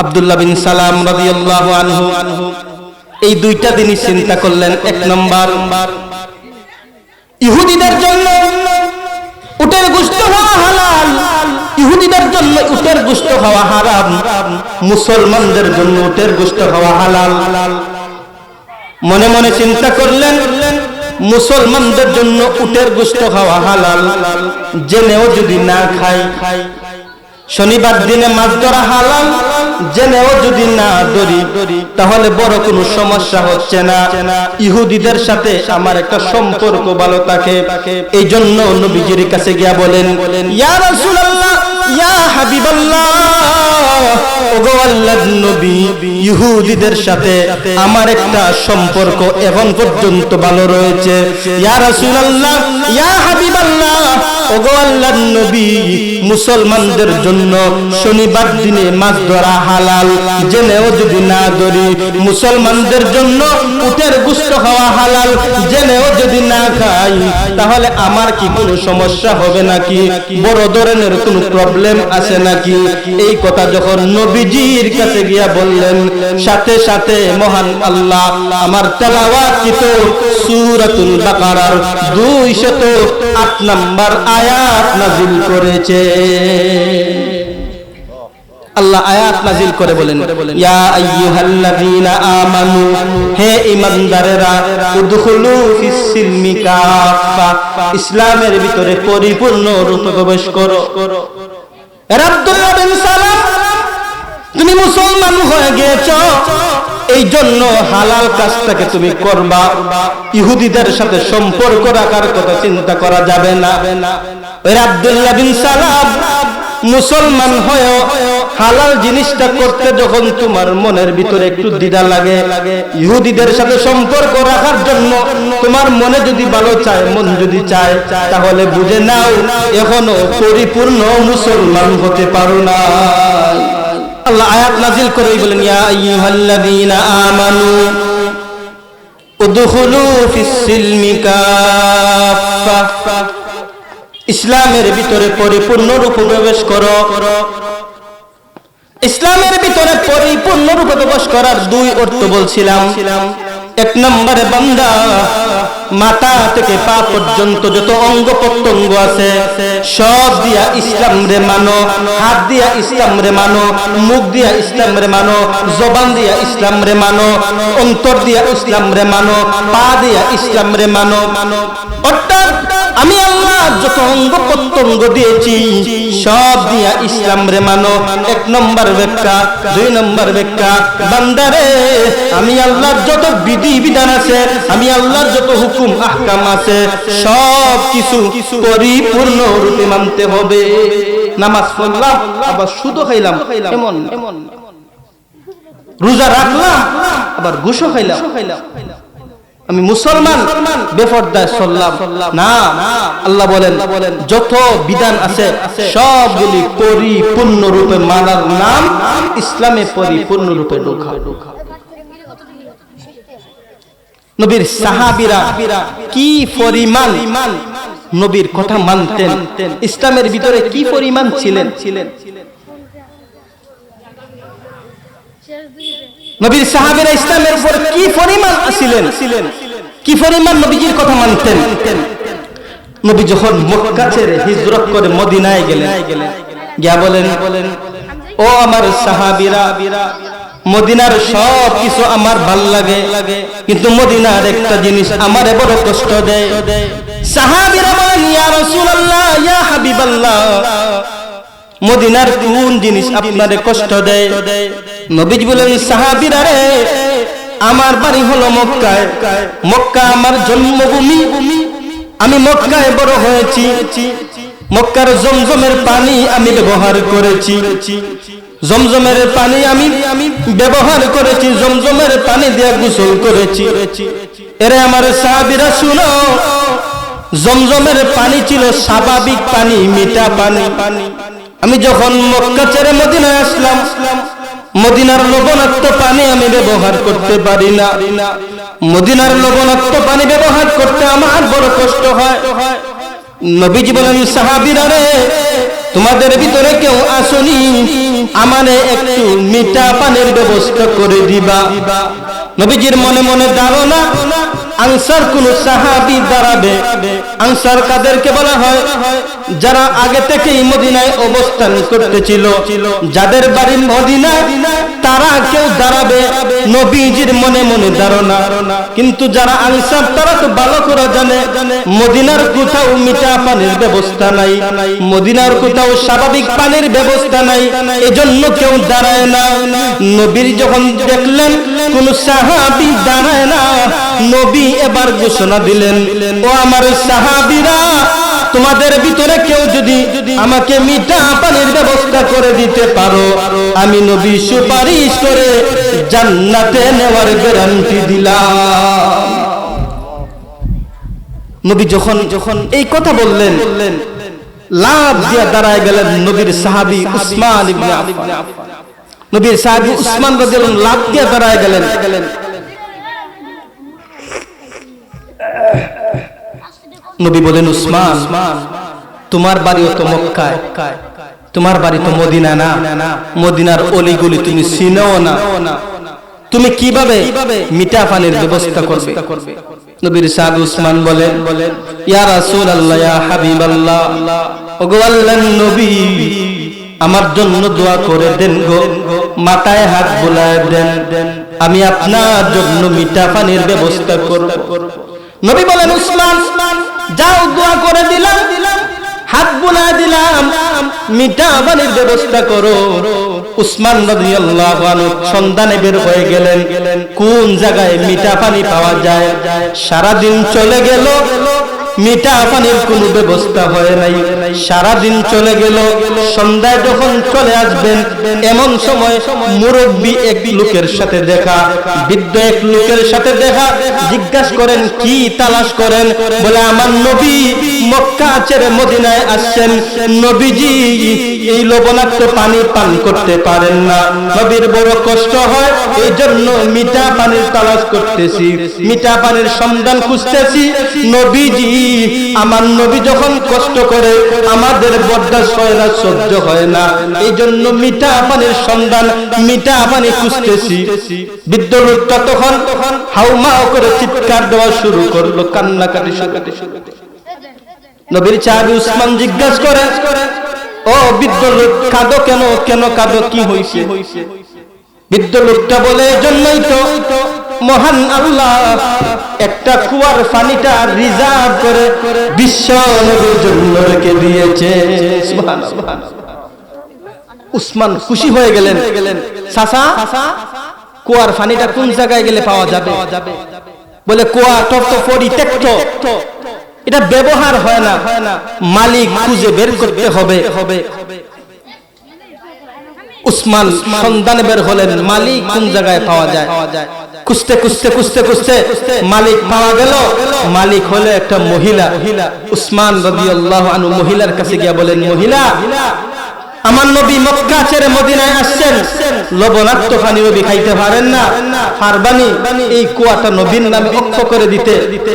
আব্দুল্লাহ বিন সালাম রাদিয়াল্লাহু আনহু এই দুইটা দিনই চিন্তা করলেন। এক নম্বর, ইহুদিদের জন্য উটের গোশত খাওয়া হালাল, ইহুদিদের জন্য উটের গোশত খাওয়া হারাম, মুসলমানদের জন্য উটের গোশত খাওয়া হালাল। মনে মনে চিন্তা করলেন মুসলমানদের জন্য উটের গোশত খাওয়া হালাল, জেনেও যদি না খাই, শনিবার দিনে মাছ ধরা হালাল, জেনেও যদি না ধরি, তাহলে বড় কোনো সমস্যা হচ্ছে না। ইহুদিদের সাথে আমার একটা সম্পর্ক ভালো থাকে। এই জন্য নবীজির কাছে গিয়া বলেন, ইয়া রাসূলুল্লাহ, ইয়া হাবিবাল্লাহ, ওগো আল্লাহর নবী, ইহুদিদের সাথে আমার একটা সম্পর্ক এখন পর্যন্ত ভালো রয়েছে। ইয়া রাসূলুল্লাহ, ইয়া হাবিবাল্লাহ, ওগো আল্লাহর নবী, মুসলমানদের জন্য শনিবার দিনে মাছ ধরা হালাল, জেনেও যদি না ধরি, মুসলমানদের জন্য উটের গোশত খাওয়া হালাল, জেনেও যদি না খাই, তাহলে আমার কি কোনো সমস্যা হবে নাকি? বড় ধরনের কোনো প্রবলেম আছে নাকি? এই কথা যখন নবীজির কাছে গিয়া বললেন, সাথে সাথে মহান আল্লাহ আমার তেলাওয়াতকৃত সূরাতুল বাকারার 208 নম্বর আয়াত নাযিল করেছে। আল্লাহ আয়াত নাযিল করে বলেন, ইয়া আইয়ুহাল্লাযীনা আমানু, হে ঈমানদারেরা, উদখুলু ফিস সিলমি কাফা, ইসলামের ভিতরে পরিপূর্ণ রূপে প্রবেশ করো। আব্দুল্লাহ বিন সালাম, তুমি মুসলমান হয়ে গিয়েছো, এই জন্য হালাল কাজটাকে তুমি করবা, ইহুদিদের সাথে সম্পর্ক রাখার কথা চিন্তা করা যাবে না। আব্দুল্লাহ বিন সালাম মুসলমান হয়ে হালাল জিনিসটা করতে যখন তোমার মনের ভিতরে একটু দ্বিধা লাগে, ইহুদিদের সাথে সম্পর্ক রাখার জন্য তোমার মনে যদি ভালো চায়, মন যদি চায়, তাহলে বুঝে নাও এখনো পরিপূর্ণ মুসলমান হতে পারো না। আল্লাহ আয়াত নাযিল করে বলেন, ইয়া আইয়ুহাল্লাযীনা আমানু উদখুলু ফিস সিলমি কাফা, ইসলামের ভিতরে পরিপূর্ণ রূপে প্রবেশ করো। ইসলামের ভিতরে পরিপূর্ণ রূপে প্রবেশ করার দুই অর্থ বলছিলাম। এক নম্বরে, বান্দা মাথা থেকে পা পর্যন্ত যত অঙ্গ প্রত্যঙ্গ আছে সব দিয়া ইসলাম রে মানো, হাত দিয়া ইসলাম রে মানো, মুখ দিয়া ইসলাম রে মানো, জবান দিয়া ইসলাম রে মানো, অন্তর দিয়া ইসলাম রে মানো, পা দিয়া ইসলাম রে মানো। অর্থাৎ আমি আল্লাহ যত অঙ্গ প্রত্যঙ্গ দিয়েছি সব দিয়া ইসলাম রে মানো। এক নম্বর ব্যাখ্যা। দুই নম্বর ব্যাখ্যা, বান্দারে আমি আল্লাহর যত বিধি বিধান আছে, আমি আল্লাহর যত হুকুম আহকাম আছে সব কিছু পরিপূর্ণ রূপে মানতে হবে। নামাজ পড়লাম আবার সুদও খাইলাম, এমন রোজা রাখলাম আবার ঘুষও খাইলাম, আমি মুসলমান বেপরদায় চললাম না। আল্লাহ বলেন যত বিধান আছে সবগুলি পরিপূর্ণ রূপে মানার নাম ইসলামে পরিপূর্ণ রূপে ঢোকা। নবীর সাহাবীরা কি পরিমাণ নবীর কথা মানতেন, ইসলামের ভিতরে কি পরিমাণ ছিলেন। নবীর সাহাবীরা ইসলামের উপর কি পরিমাণ ছিলেন, কি পরিমাণ নবীজির কথা মানতেন। নবী যখন মক্কা ছেড়ে হিজরত করে মদিনায় গেলেন, গিয়া বলেন, ও আমার সাহাবীরা, মদিনার সব কিছু আমার ভাল লাগে, কিন্তু মদিনার একটা জিনিস আমারে বড় কষ্ট দেয়। সাহাবীরা বলেন, ইয়া রাসূলুল্লাহ, ইয়া হাবিবাল্লাহ, মদিনার কোন জিনিস আপনারে কষ্ট দেয়? নবীজি বলেন, সাহাবীরা রে, আমার বাড়ি হলো মক্কায়, মক্কা আমার জন্মভূমি, আমি মক্কায় বড় হয়েছি, মক্কার জমজমের পানি আমি ব্যবহার করেছি, জমজমের পানি আমি ব্যবহার করেছি, জমজমের পানি দিয়ে গোসল করেছি। এরে আমার সাহাবীরা শুনো, জমজমের পানি ছিল স্বাভাবিক পানি, মিঠা পানি। আমি যখন মক্কা ছেড়ে মদিনায় আসলাম, মদিনার লবণাক্ত পানি আমি ব্যবহার করতে পারি না, মদিনার লবণাক্ত পানি ব্যবহার করতে আমার বড় কষ্ট হয়। নবীজি বলেন, সাহাবীরা রে, তোমাদের ভিতরে কেউ আসনি, আমারে একটু মিঠা পানির ব্যবস্থা করে দিবা। নবীজির মনে মনে ধারণা আনসার কোন সাহাবী দাঁড়াবে। আনসার কাদেরকে বলা হয়? যারা আগে থেকেই মদিনায় অবস্থান করতেছিল, যাদের বাড়ি মদিনায়, তারা কেউ দাঁড়াবে নবীজির মনে মনে ধারণা। কিন্তু যারা আনসার তারা তো ভালো করে জানে মদিনার কোথাও মিঠা পানির ব্যবস্থা নাই, মদিনার কোথাও স্বাভাবিক পানির ব্যবস্থা নাই, এজন্য কেউ দাঁড়ায় না। নবীর যখন দেখলেন কোন সাহাবী দাঁড়ায় না, নবী এবার ঘোষণা দিলেন, ও আমার সাহাবীরা, তোমাদের ভিতরে কেউ যদি আমাকে মিঠা পানির ব্যবস্থা করে দিতে পারো, আমি নবী সুপারিশ করে জান্নাতে নেওয়ার গ্যারান্টি দিলাম। নবী যখন এই কথা বললেন, লাভ দিয়ে দাঁড়ায় গেলেন নবীর সাহাবী উসমান ইবনে আফফান। নবীর সাহাবী উসমান রাদিয়াল্লাহু আনহু লাভ দিয়ে দাঁড়ায় গেলেন। নবী বলেন, উসমান, তোমার বাড়িও তো মক্কায়, তোমার বাড়ি তো মদিনা না, মদিনার অলিগলি তুমি চিনো না, তুমি কিভাবে মিঠা পানির ব্যবস্থা করবে? নবীর সাহাবী উসমান বলেন, ইয়া রাসূলুল্লাহ, ইয়া হাবিবাল্লাহ, ওগো আল্লাহর নবী, আমার জন্য দোয়া করে দেন গো, মাথায় হাত বুলায় দেন, আমি আপনার জন্য মিঠা পানির ব্যবস্থা করব। নবী বলেন, উসমান যাও, দোয়া করে দিলাম, হাত বুলায় দিলাম, মিঠা পানির ব্যবস্থা করো। উসমান রাদিয়াল্লাহু আনহু সন্ধানে বের হয়ে গেলেন কোন জায়গায় মিঠা পানি পাওয়া যায়। সারাদিন চলে গেল, মিঠা পানির কোনো ব্যবস্থা হয় নাই। সারাদিন চলে গেল, সন্ধ্যায় যখন চলে আসবেন, এমন সময় মুরব্বী এক লোকের সাথে দেখা, বৃদ্ধ এক লোকের সাথে দেখা। জিজ্ঞাসা করেন, কি তালাশ করেন? বলে, আমার নবী মক্কা ছেড়ে মদিনায় আসছেন, নবীজি এই লবণাক্ত পানি পান করতে পারেন না, নবীর বড় কষ্ট হয়, এই জন্য মিঠা পানির তালাশ করতেছি, মিঠা পানির সন্ধান খুঁজতেছি। নবীজি, আমার নবী যখন কষ্ট করে আমাদের বরদাস্ত হয় না, সহ্য হয় না, এই জন্য মিঠা পানির সন্ধান, মিঠা পানি খুঁজতেছি। বৃদ্ধ লোকটা তখন হাউমাউ করে চিৎকার দেওয়া শুরু করলো, কান্নাকাটি শুরু। নবীর সাহাবী উসমান জিজ্ঞাসা করে, ও বৃদ্ধ লোক, কাঁদো কেন? কেন কাঁদো? কি হয়েছে? বৃদ্ধ লোকটা বলে, এজন্যই তো মহান আল্লাহ একটা কুয়ার পানিটা রিজার্ভ করে বিশ্ব নবীর জন্য রেখে দিয়েছে। সুবহানাল্লাহ। উসমান খুশি হয়ে গেলেন, চাচা, কুয়ার পানিটা কোন জায়গায় গেলে পাওয়া যাবে? বলে, কুয়া তো পরিত্যক্ত, এটা ব্যবহার হয় না, মালিক খুঁজে বের করতে হবে। উসমান সন্ধানে বের হলেন, মালিক কোন জায়গায় পাওয়া যায়। খুঁজতে খুঁজতে মালিক পাওয়া গেল। মালিক হলো একটা মহিলা। উসমান রাদিয়াল্লাহু আনহু মহিলার কাছে গিয়ে বলেন, মহিলা, আমার নবী মক্কা ছেড়ে মদিনায় আসছেন, লবণাক্ত পানি নবী খাইতে পারেন না, পারবানি এই কুয়াটা নবীর নামে অক্ষ করে দিতে?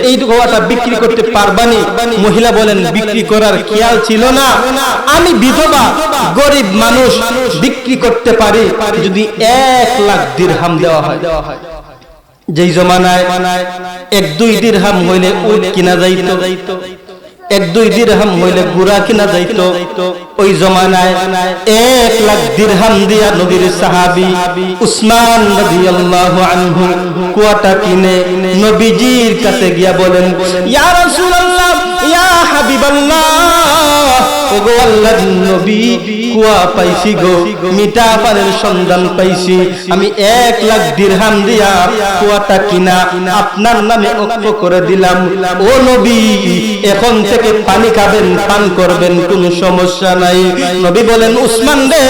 এই কুয়াটা বিক্রি করতে পারবানি? মহিলা বলেন, বিক্রি করার খেয়াল ছিল না, আমি বিধবা, গরিব মানুষ, বিক্রি করতে পারি যদি 1 লাখ দিরহাম দেওয়া হয়। যেই জমানায় 1-2 দিরহাম হইলে উট কিনা যাইতো, 1-2 দিরহাম হইলে গুড়া কিনা যাইতো। ওই জমানায় 1 লাখ দিরহাম দিয়া নবীর সাহাবী উসমান রাদিয়াল্লাহু আনহু কুয়াটা কিনে নবীজির কাছে গিয়া বলেন, ইয়া রাসূলুল্লাহ, ইয়া হাবিবাল্লাহ, ওগো আল্লাহর নবী, কুয়া পাইছি গো, মিঠা পানির সন্ধান পাইছি, আমি 1 লাখ দিরহাম দিয়া কুয়াটা কিনা আপনার নামে অক্ষ করে দিলাম। ও নবী, এখন থেকে পানি খাবেন, পান করবেন, কোনো সমস্যা নাই। নবী বলেন, উসমান রে,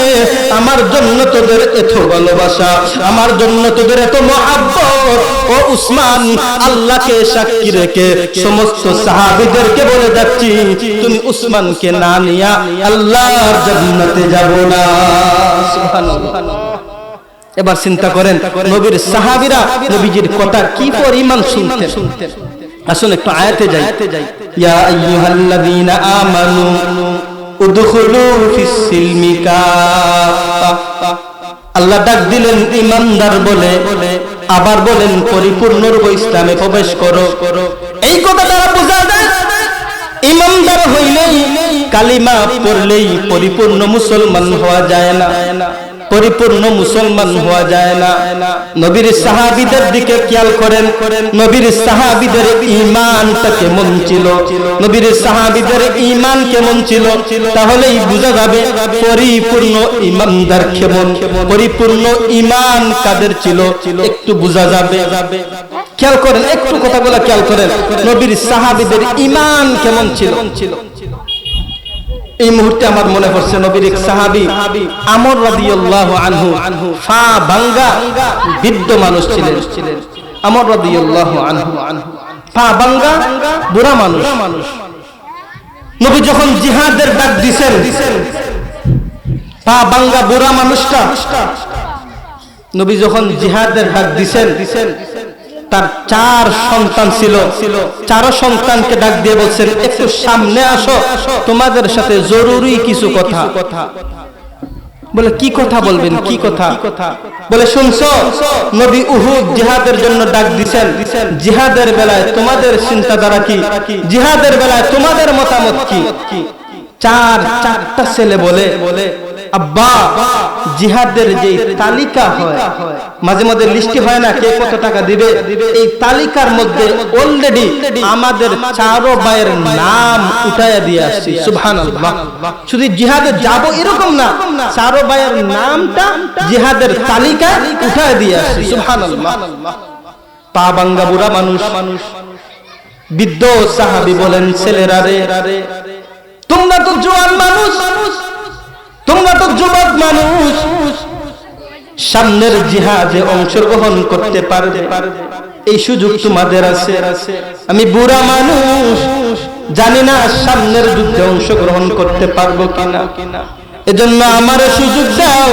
আমার জন্য তোদের এত ভালোবাসা, আমার জন্য তোদের এত মহব্বত, ও উসমান, আল্লাহকে সাক্ষী রেখে সমস্ত সাহাবীদেরকে বলে যাচ্ছি, তুমি উসমানকে না নিয়া আল্লাহর জান্নাতে যাবো না। সুবহানাল্লাহ। এবার চিন্তা করেন, নবীর সাহাবীরা নবীজির কথা কি পরিমাণ শুনতেন। আসুন একটু আয়াতে যাই। ইয়া আইয়ুহাল্লাযীনা আমানু উদখুলু ফিস সিলমি কাফা। আল্লাহ ডাক দিলেন ঈমানদার বলে, আবার বলেন পরিপূর্ণ রূপে ইসলামে প্রবেশ করো। এই কথা দ্বারা বোঝা যায় ঈমানদার হইলেই, কালিমা পড়লেই পরিপূর্ণ মুসলমান হওয়া যায় না, পরিপূর্ণ মুসলমান হওয়া যায় না। নবীর সাহাবীদের দিকে খেয়াল করেন, নবীর সাহাবীদের ঈমানটা কেমন ছিল, নবীর সাহাবীদের ঈমান কেমন ছিল, তাহলেই বোঝা যাবে পরিপূর্ণ ঈমানদার কেমন, পরিপূর্ণ ঈমান কাদের ছিল একটু বোঝা যাবে। খেয়াল করেন, একটু কথাগুলো খেয়াল করেন, নবীর সাহাবীদের ঈমান কেমন ছিল। এই মুহূর্তে আমার মনে পড়ছে নবীর এক সাহাবী আমর রাদিয়াল্লাহু আনহু, ফা ভাঙ্গা বৃদ্ধ মানুষ ছিলেন। আমর রাদিয়াল্লাহু আনহু ফা ভাঙ্গা বুড়া মানুষ। নবী যখন জিহাদের ডাক দিবেন, ফা ভাঙ্গা বুড়া মানুষটা নবী যখন জিহাদের ডাক দিবেন, তার 4 সন্তান ছিল, 4 সন্তানকে ডাক দিয়ে বলছেন একটু সামনে আসো, তোমাদের সাথে জরুরি কিছু কথা। বলে কি কথা বলবেন, কি কথা? বলে শুনছো নবী উহুদ জিহাদের জন্য ডাক দিবেন, জিহাদের বেলায় তোমাদের চিন্তাধারা কি, জিহাদের বেলায় তোমাদের মতামত কি? 4টা ছেলে বলে আব্বা জিহাদের যে তালিকা হয়, মাঝে মাঝে লিস্টি হয় না কে কত টাকা দিবে, এই তালিকার মধ্যে অলরেডি আমাদের 4 ভাইয়ের নাম উঠায়া দিয়ে আসছি। সুবহানাল্লাহ। শুধু জিহাদে যাব এরকম না, 4 ভাইয়ের নামটা জিহাদের তালিকায় উঠায়া দিয়ে আসছি। সুবহানাল্লাহ। পা ভাঙ্গা বুড়া মানুষ। বৃদ্ধ সাহাবী বলেন ছেলেরা রে, তোমরা তো জওয়ান মানুষ, তোমরা তো যুবক মানুষ, সামনের জিহাদে অংশগ্রহণ করতে পারবে, এই সুযোগ তোমাদের আছে। আমি বুড়া মানুষ, জানি না সামনের যুদ্ধে অংশগ্রহণ করতে পারবো কিনা, এজন্য আমার সুযোগ দাও,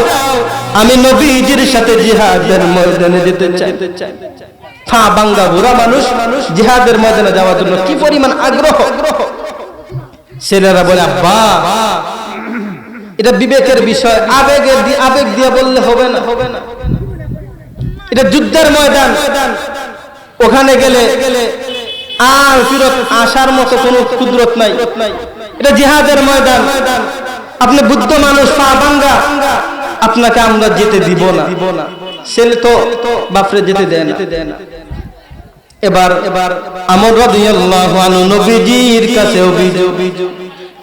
আমি নবীজির সাথে জিহাদের ময়দানে যেতে চাই। ফা ভাঙ্গা বুড়া মানুষ জিহাদের ময়দানে যাওয়ার জন্য কি পরিমাণ আগ্রহ। ছেলেরা বলে আব্বা এটা বিবেকের বিষয়, আবেগ দিয়ে বললে হবে না, এটা যুদ্ধের ময়দান, ওখানে গেলে আর ফিরত আসার মতো কোনো কুদরত নাই, এটা জিহাদের ময়দান। আপনি বুদ্ধ মানুষ, পা ভাঙ্গা, আপনাকে আমরা যেতে দিব না। ছেলে তো বাপরে যেতে দেয় না। এবার আমর রাদিয়াল্লাহু আনহু নবীজির কাছে অভিযোগ,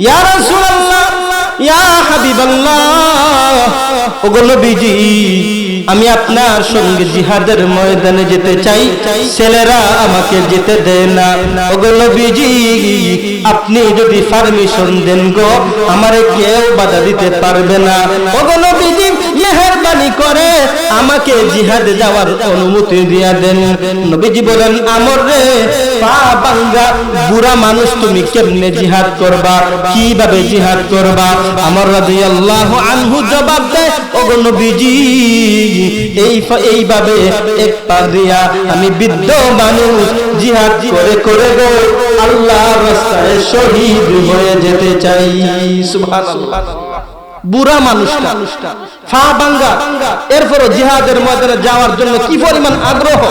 ইয়া রাসূলুল্লাহ, ইয়া হাবিবাল্লাহ, ওগো নবীজি আমি আপনার সঙ্গে জিহাদের ময়দানে যেতে চাই, ছেলেরা আমাকে যেতে দেয় না। ওগো নবীজি আপনি যদি পারমিশন দেন গো, আমারে কেউ বাধা দিতে পারবে না। ওগো নবীজি মেহেরবানি করে আমাকে জিহাদে যাওয়ার অনুমতি দিয়া দেন। নবীজি বলেন আমর রে, পা ভাঙ্গা বুড়া মানুষ তুমি কেমনে জিহাদ করবা, কিভাবে জিহাদ করবা? আমর রাদিয়াল্লাহু আনহু জবাব দেয়, ওগো নবীজি এইভাবে এক পা দিয়া আমি বৃদ্ধ মানুষ জিহাদ করে করে গো আল্লাহর রাস্তায় শহীদ হয়ে যেতে চাই। সুবহানাল্লাহ। বুড়া মানুষটা ফা ভাঙ্গা, এরপরও জিহাদের ময়দানে যাওয়ার জন্য কি পরিমাণ আগ্রহ।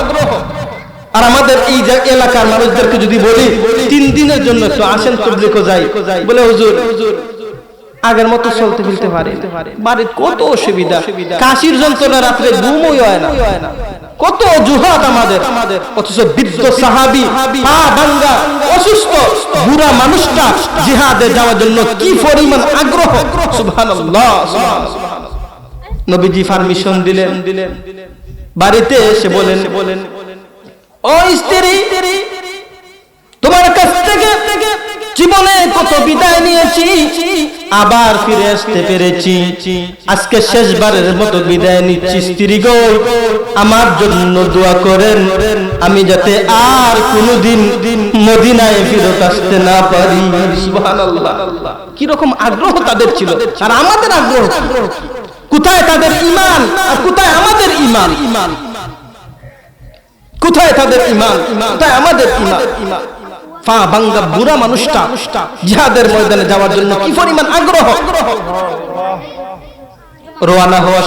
আর আমাদের এই যে এলাকার মানুষদেরকে যদি বলি 3 দিনের জন্য একটু আসেন তবলিগে যাই, বলে হুজুর আগের মতো চলতে ফিরতে পারে, বাড়ির কত অসুবিধা, কাশির যন্ত্রণা, রাত্রে ঘুমই হয় না, কত অজুহাত আমাদের। অথচ বৃদ্ধ সাহাবী পা ভাঙ্গা অসুস্থ বুড়া মানুষটা জিহাদে যাওয়ার জন্য কি পরিমাণ আগ্রহ। সুবহানাল্লাহ। নবীজি পারমিশন দিলেন। বাড়িতে এসে বলেন, ও স্ত্রী, তোমার কাছ থেকে জীবনে কত বিদায় নিয়েছি, আবার ফিরে আসতে পেরেছি, আজকে শেষবারের মতো বিদায় নিচ্ছি। স্ত্রী গো আমার জন্য দোয়া করেন, আমি যাতে আর কোনোদিন মদিনায় ফিরত আসতে না পারি। সুবহানাল্লাহ। কি রকম আগ্রহ তাদের ছিল, আর আমাদের আগ্রহ কোথায়? তাদের ঈমান আর কোথায় আমাদের ঈমান? কোথায় তাদের ঈমান, কোথায় আমাদের ঈমান? পা ভাঙ্গা বুড়া মানুষটা জিহাদের ময়দানে যাওয়ার জন্য কি পরিমাণ আগ্রহ। রওনা হওয়ার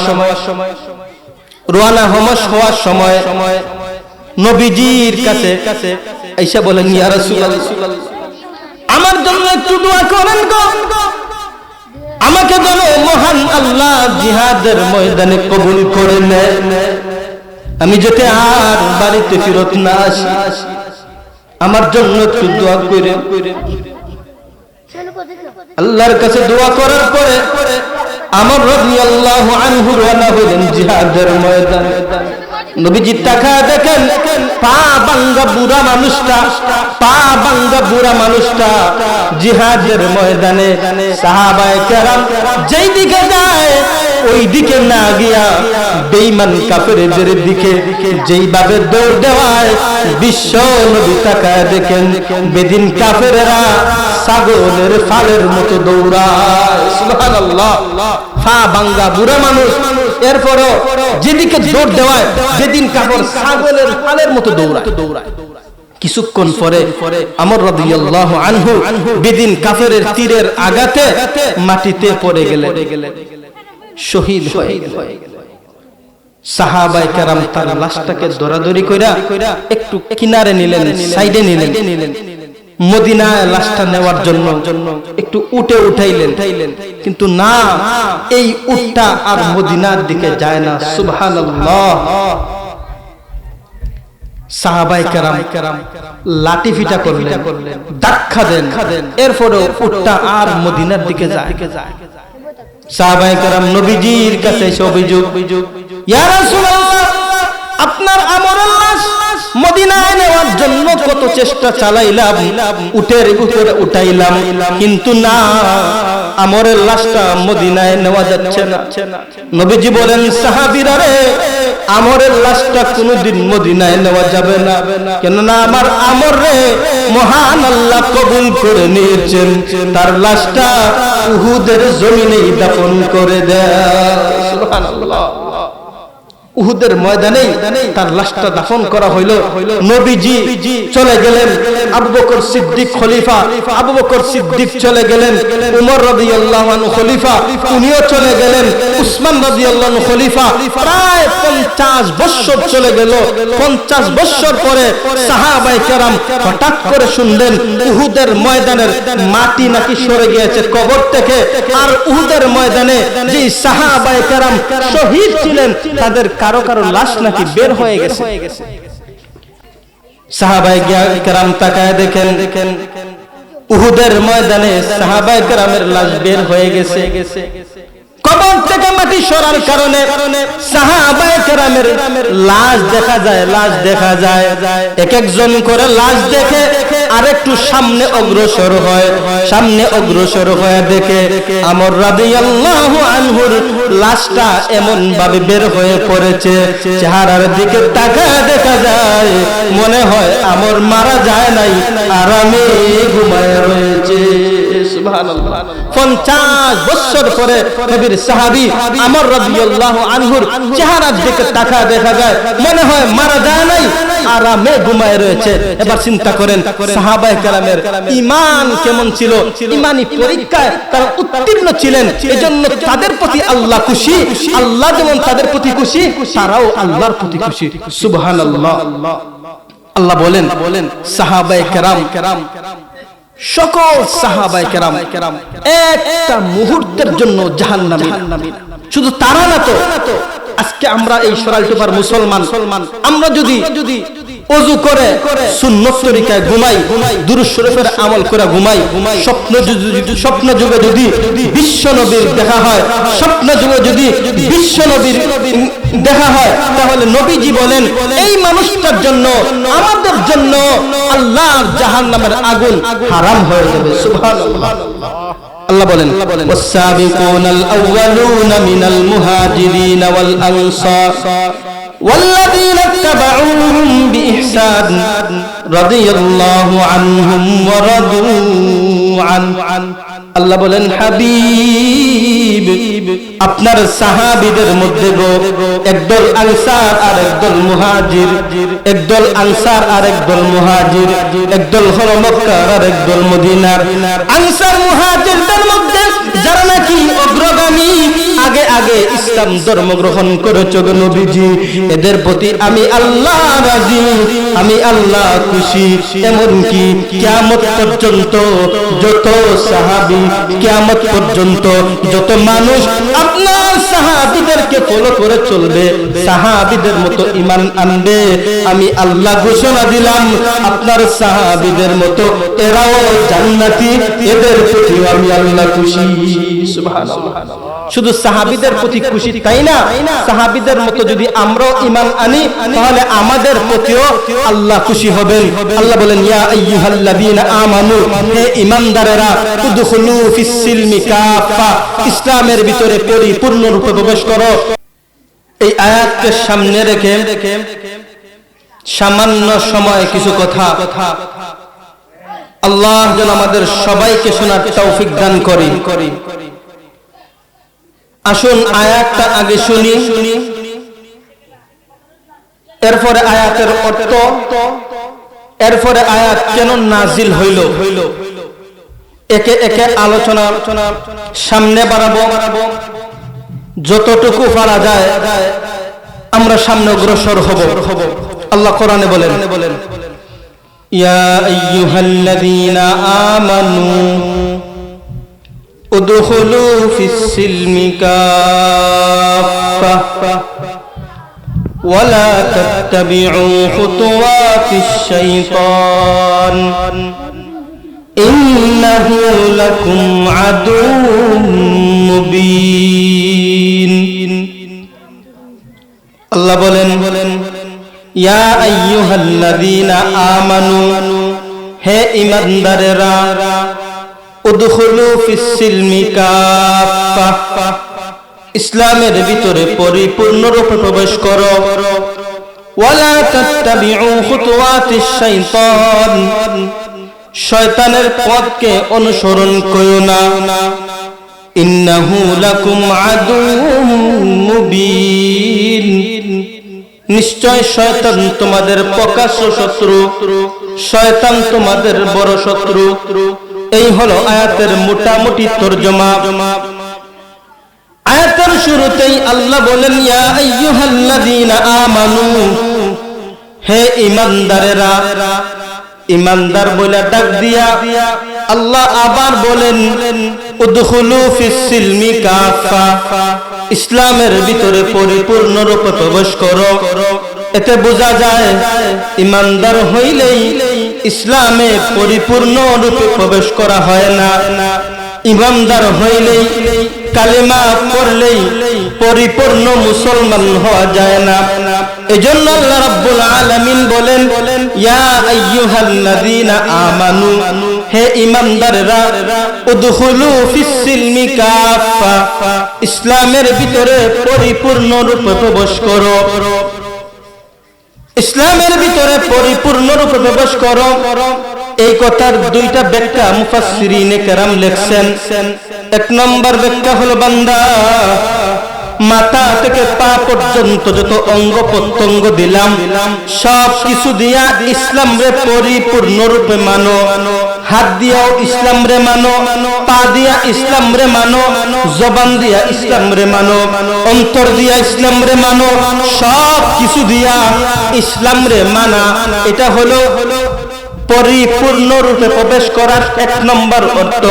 সময় নবীজির কাছে আয়েশা বলেন, ইয়া রাসূলুল্লাহ, আমার জন্য একটু দোয়া করেন গো, আমাকে যেন মহান আল্লাহ জিহাদের ময়দানে কবুল করে নেন, আমি যাতে আর বাড়িতে ফিরত না আসি, আমার জন্য একটু দোয়া করেন। আল্লাহর কাছে দোয়া করার পরে আমর রাদিয়াল্লাহু আনহু রওনা হলেন জিহাদের ময়দানে। নবীজি তাকায় দেখেন পা ভাঙ্গা বুড়া মানুষটা জিহাদের ময়দানে। সাহাবায়ে কেরাম যেই দিকে যায় ওই দিকে না গিয়া বেঈমান কাফেরদের দিকে যেইভাবে দৌড় দেওয়ায় বিশ্ব নবী তাকায় দেখেন বেদিন কাফেররা ছাগলের ফালের মতো দৌড়ায়। সুবহানাল্লাহ। পা ভাঙ্গা বুড়া মানুষ, এরপরও যেদিকে দৌড় দেওয়ায় বেদিন কাফের ছাগলের ফালের মতো দৌড়ায়। কিছুক্ষণ পরে আমর রাদিয়াল্লাহু আনহু বেদিন কাফেরের তীরের আঘাতে মাটিতে পড়ে গেলেন, শহীদ হয়ে গেলেন। সাহাবায়ে কেরাম তার লাশটাকে দরাদরি কইরা একটু কিনারে নিলেন, সাইডে নিলেন। মদিনায় লাশটা নেওয়ার জন্য একটু উঠাইলেন, কিন্তু না, এই উটটা আর মদিনার দিকে যায় না। সুবহানাল্লাহ। সাহাবায়ে কেরাম লাঠি ফিটা করলেন, ধাক্কা দেন, এরপরেও উটটা আর মদিনার দিকে যায়। সাহাবায়ে কেরাম নবীজির কাছে এসে অভিযোগ, ইয়া রাসূলুল্লাহ, আপনার আমরের লাশ মদিনায় নেওয়ার জন্য কত চেষ্টা চালাইলাম, উটের উপরে উঠাইলাম, কিন্তু না, আমরের লাশটা মদিনায় নেওয়া যাচ্ছে না। নবীজি বলেন, সাহাবীরা রে, আমরের লাশটা কোনদিন মদিনায় নেওয়া যাবে না, কেননা আমার আমর রে মহান আল্লাহ কবুল করে নিয়েছেন, তার লাশটা উহুদের জমিনেই দাফন করে দেয়। সুবহানাল্লাহ। উহুদের ময়দানে তার লাশটা দাফন করা হইল। নবীজি চলে গেলেন, আবু বকর সিদ্দিক খলিফা, আবু বকর সিদ্দিক চলে গেলেন, উমর রাদিয়াল্লাহু আনহু খলিফা, উনিও চলে গেলেন, উসমান রাদিয়াল্লাহু আনহু খলিফা। প্রায় 50 বছর চলে গেল। 50 বছর পরে সাহাবায়ে কেরাম হঠাৎ করে শুনলেন উহুদের ময়দানের মাটি নাকি সরে গিয়েছে কবর থেকে, আর উহুদের ময়দানে যে সাহাবায়ে কেরাম শহীদ ছিলেন তাদের কারো লাশ নাকি বের হয়ে গেছে। সাহাবায়ে কেরাম তাকায় দেখেন উহুদের ময়দানে সাহাবায়ে কেরামের লাশ বের হয়ে গেছে। কবর থেকে মাটি সরার কারণে সাহাবায়ে কেরামের লাশ দেখা যায়। এক একজন করে লাশ দেখে আরেকটু সামনে অগ্রসর হয়ে দেখে আমর রাদিয়াল্লাহু আনহুর লাশটা এমন ভাবে বের হয়ে পড়েছে, চেহারার দিকে তাকায় দেখা যায় মনে হয় আমর মারা যায় নাই, আরামে ঘুমায় রয়েছে। সুবহানাল্লাহ। 50 বছর পরে নবীর সাহাবী আমর রাদিয়াল্লাহু আনহুর চেহারার দিকে তাকায় দেখা যায় মনে হয় মারা যায় নাই, আরামে ঘুমায় রয়েছে। এবার চিন্তা করেন সাহাবায়ে কেরামের ঈমান কেমন ছিল, ঈমানি পরীক্ষায় তারা উত্তীর্ণ ছিলেন, এজন্য তাদের প্রতি আল্লাহ খুশি। আল্লাহ যেমন তাদের প্রতি খুশি, তারাও আল্লাহর প্রতি খুশি। সুবহানাল্লাহ। আল্লাহ বলেন সাহাবায়ে কেরাম, সকল সাহাবায়ে কেরাম একটা মুহূর্তের জন্য জাহান্নামী না। শুধু তারা না তো, আজকে আমরা এই সরাইলটোপার মুসলমান, আমরা যদি ওযু করে সুন্নত তরিকায় ঘুমাই, দুরূদ শরীফের আমল করে ঘুমাই, স্বপ্ন যুগে যদি বিশ্ব নবীর দেখা হয়, স্বপ্ন যুগে যদি বিশ্ব নবীর দেখা হয়, তাহলে নবীজি বলেন এই মানুষটার জন্য, আমাদের জন্য আল্লাহর জাহান্নামের আগুন হারাম হয়ে যাবে। সুবহানাল্লাহ। আল্লাহ বলেন ওয়াস-সাবিকুনাল আউয়ালুনা মিনাল মুহাজিরিন ওয়াল আনসার والذين اتبعوهم بإحسان رضي الله عنهم ورضوا عنه। আল্লাহ বলেন হাবিব আপনার সাহাবীদের মধ্যে গো একদল আনসার আর একদল মুহাজির, একদল আনসার আর একদল মুহাজির, একদল হলো মক্কার আর একদল মদিনার। আনসার মুহাজিরদের মধ্যে যারা নাকি অগ্রগামী, আগে আগে ইসলাম ধর্ম গ্রহণ করেছে গো নবীজি, এদের প্রতি আমি আল্লাহ রাজি, আমি আল্লাহ খুশি। এমনকি কিয়ামত পর্যন্ত যত সাহাবী, কিয়ামত পর্যন্ত যত মানুষ আপনার সাহাবীদেরকে ফলো করে চলবে, সাহাবীদের মতো ঈমান আনবে, আমি আল্লাহ ঘোষণা দিলাম আপনার সাহাবীদের মতো এরাও জান্নাতি, এদের প্রতি আমি আল্লাহ খুশি। সুবহানাল্লাহ। শুধু সাহাবীদের প্রতি খুশি তাই না, সাহাবীদের মতো যদি আমরাও ঈমান আনি তাহলে আমাদের প্রতিও আল্লাহ খুশি হবেন। আল্লাহ বলেন ইয়া আইয়ুহাল্লাযীনা আমানু, হে ঈমানদারেরা, উদখুলু ফিস সিলমি কাফা, ইসলামের ভিতরে পরিপূর্ণরূপে প্রবেশ করো। এই আয়াতকে সামনে রেখে সামান্য সময় কিছু কথা আল্লাহ যেন আমাদের সবাইকে শোনার তৌফিক দান করেন। আসুন আয়াতটা আগে শুনি, এরপরে আয়াতের অর্থ, এরপরে আয়াত কেন নাজিল হইল, একে একে আলোচনা সামনে বাড়াবো। যতটুকু পারা যায় আমরা সামনে অগ্রসর হব। আল্লাহ কোরআনে বলেন ইয়া আইয়ুহাল্লাযীনা আমানু উদখুলু ফিস সিলমি কাফা ওয়ালা তাত্তাবিউ খুতুওয়াতিশ শাইতান ইন্নাহু লাকুম আদুউম মুবিন। আল্লাহ বলেন ইয়া আইয়ুহাল্লাযীনা আমানু, হে ঈমানদারেরা, উদখুলু ফিস সিলমি কাফা, ইসলামের ভিতরে পরিপূর্ণরূপে প্রবেশ করো। ওয়ালা তাত্তাবিউ খুতুওয়াতিশ শাইতান, শয়তানের পথকে অনুসরণ করো না। ইন্নাহু লাকুম আদুউম মুবিন, নিশ্চয় শয়তান তোমাদের প্রকাশ্য শত্রু, শয়তান তোমাদের বড় শত্রু। এই হলো আয়াতের মোটামুটি তরজমা। আয়াতের শুরুতেই আল্লাহ বলেন ইয়া আইয়ুহাল্লাযীনা আমানু, হে ঈমানদারেরা। ঈমানদার বলে ডাক দিয়া আল্লাহ আবার বলেন উদখুলু ফিস সিলমি কাফা, ইসলামের ভিতরে পরিপূর্ণরূপে প্রবেশ করো। এতে বোঝা যায় ঈমানদার হইলেই ইসলামে পরিপূর্ণরূপে প্রবেশ করা হয় না। ঈমানদার হইলেই, কালিমা পড়লেই পরিপূর্ণ মুসলমান হওয়া যায় না। এজন্য আল্লাহ রাব্বুল আলামিন বলেন ইয়া আইয়ুহাল্লাযীনা আমানু, হে ঈমানদাররা, উদখুলু ফিস সিলমি কাফা, ইসলামের ভিতরে পরিপূর্ণরূপে প্রবেশ করো। ইসলামের ভিতরে পরিপূর্ণরূপে প্রবেশ করো, এই কথার দুইটা ব্যাখ্যা মুফাসসিরিনে কেরাম লিখছেন। এক নম্বর ব্যাখ্যা হলো বান্দা মাথা থেকে পা পর্যন্ত যত অঙ্গ প্রত্যঙ্গ দিলাম সব কিছু দিয়া ইসলাম রে পরিপূর্ণরূপে মানো। হাত দিয়াও ইসলাম রে মানো, পা দিয়া ইসলাম রে মানো, জবান দিয়া ইসলাম রে মানো, অন্তর দিয়া ইসলাম রে মানো, সব কিছু দিয়া ইসলাম রে মানা। এটা হলো পরিপূর্ণরূপে প্রবেশ করার এক নম্বর অর্থ।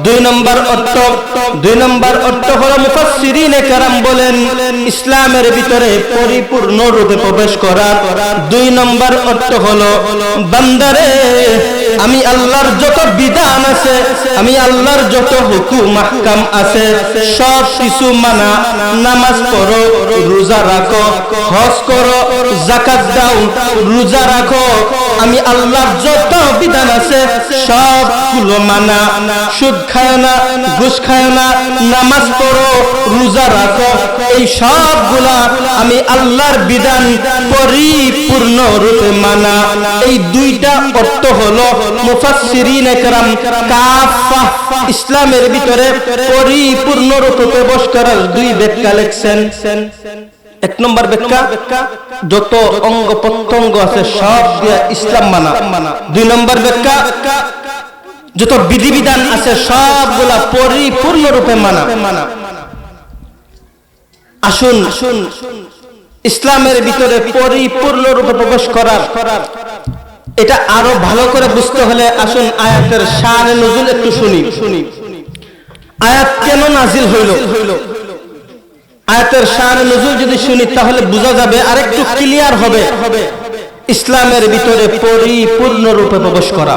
দুই নম্বর অর্থ হলো মুফাসসিরিনে কেরাম বলেন ইসলামের ভিতরে পরিপূর্ণরূপে প্রবেশ করার দুই নম্বর অর্থ হলো বান্দারে আমি আল্লাহর যত বিধান আছে, আমি আল্লাহর যত হুকুম আহকাম আছে সব কিছু মানা। নামাজ পড়ো, রোজা রাখো, হজ করো, যাকাত দাও, রোজা রাখো, আমি আল্লাহর যত বিধান আছে সবগুলো মানা। সুদ খায় না, ঘুষ খায় না, নামাজ পড়ো, রোজা রাখো, এই সবগুলা আমি আল্লাহর বিধান পরিপূর্ণ রূপে মানা। এই দুইটা অর্থ হলো মুফাসসিরিন کرام কাফা ইসলামের ভিতরে পরিপূর্ণ রূপে প্রবেশ করার দুই ব্যাখ্যা লিখছেন। এক নম্বর ব্যাখ্যা, যত অঙ্গ প্রত্যঙ্গ আছে সব দিয়ে ইসলাম মানা। দুই নম্বর ব্যাখ্যা, যত বিধিবিধান আছে সবগুলা পরিপূর্ণ রূপে মানা। আসুন ইসলামের ভিতরে পরিপূর্ণ রূপে প্রবেশ করার এটা আরো ভালো করে বুঝতে হলে আসুন আয়াতের শানে নুজুল একটু শুনি। আয়াত কেন নাজিল হইল, আয়াতের শানে নুজুল যদি শুনি তাহলে বোঝা যাবে, আর একটু ক্লিয়ার হবে ইসলামের ভিতরে পরিপূর্ণ রূপে প্রবেশ করা।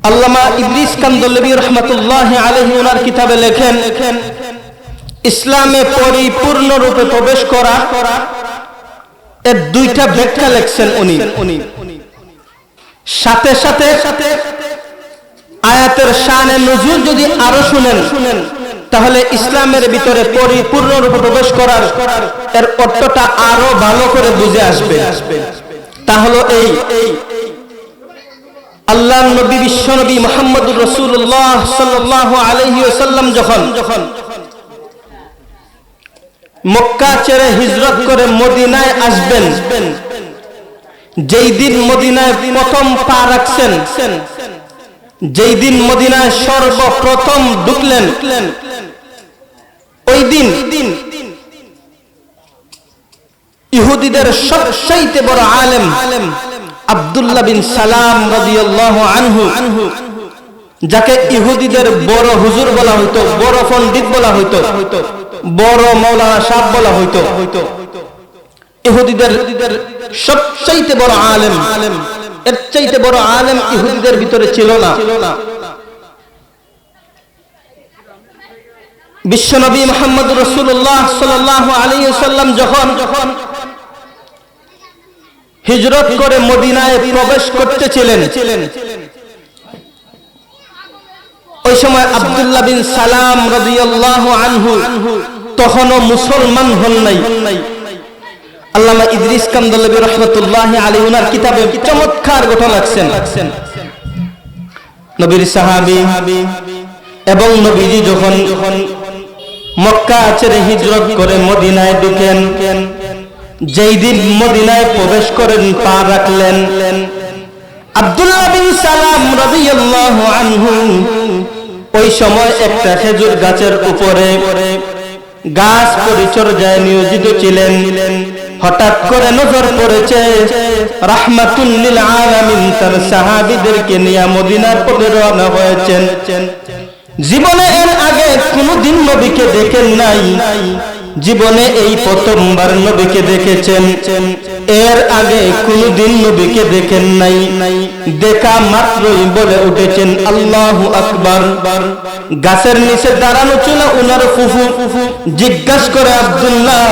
আল্লামা ইদ্রিস কান্দলবী রাহমাতুল্লাহি আলাইহি ওনার কিতাবে লেখেন, ইসলামে পরিপূর্ণ রূপে প্রবেশ করা এর দুইটা ব্যাখ্যা লিখছেন উনি। সাথে সাথে আয়াতের শানে নুজুল যদি আরো শুনেন তাহলে ইসলামের ভিতরে পরিপূর্ণ রূপে প্রবেশ করার এর অর্থটা আরো ভালো করে বুঝে আসবে। তা হলো এই, আল্লাহর নবী বিশ্ব নবী মুহাম্মদুর রাসূলুল্লাহ সাল্লাল্লাহু আলাইহি ওয়াসাল্লাম যখন মক্কা ছেড়ে হিজরত করে মদিনায় আসবেন, যেই দিন মদিনায় প্রথম পা রাখছেন, যেই দিন মদিনায় সর্বপ্রথম ঢুকলেন, ওই দিন ইহুদিদের সবচেয়ে বড় আলেম আব্দুল্লাহ বিন সালাম রাদিয়াল্লাহু আনহু, যাকে ইহুদিদের বড় হুজুর বলা হইতো, বড় পণ্ডিত বলা হইতো, বড় মাওলানা সাহেব বলা হইতো, ইহুদিদের সবচেয়ে বড় আলেম, এর চাইতে বড় আলেম ইহুদিদের ভিতরে ছিল না। বিশ্বনবী মুহাম্মদুর রাসূলুল্লাহ সাল্লাল্লাহু আলাইহি ওয়াসাল্লাম যখন হিজরত করে মদিনায় প্রবেশ করতেছিলেন, ওই সময় আব্দুল্লাহ বিন সালাম রাদিয়াল্লাহু আনহু তখনও মুসলমান হন নাই। আল্লামা ইদ্রিস কান্দলবী রাহমাতুল্লাহি আলাইহি ওনার কিতাবে চমৎকার ঘটনা লিখছেন। নবীর সাহাবী এবং নবীজি যখন মক্কা ছেড়ে হিজরত করে মদিনায় ঢুকেন, যেই দিন মদিনায় প্রবেশ করেন, পা রাখলেন, আব্দুল্লাহ বিন সালাম রাদিয়াল্লাহু আনহু ওই সময় একটা খেজুর গাছের উপরে গাছ পরিচর্যায় নিয়োজিত ছিলেন। হঠাৎ করে নজর পড়েছে রাহমাতুল লিল আলামিন তার সাহাবীদেরকে নিয়ে মদিনার পথে রওনা হয়েছেন। জীবনে এর আগে কোনোদিন নবীকে দেখেন নাই, জীবনে এই প্রথমবার নবীকে দেখেছেন, এর আগে কোনোদিন নবীকে দেখেন নাই। দেখা মাত্রই বলে উঠেছেন আল্লাহু আকবার। গাছের নিচে দাঁড়ানো ছিল উনার ফুফু, জিজ্ঞাসা করে আব্দুল্লাহ,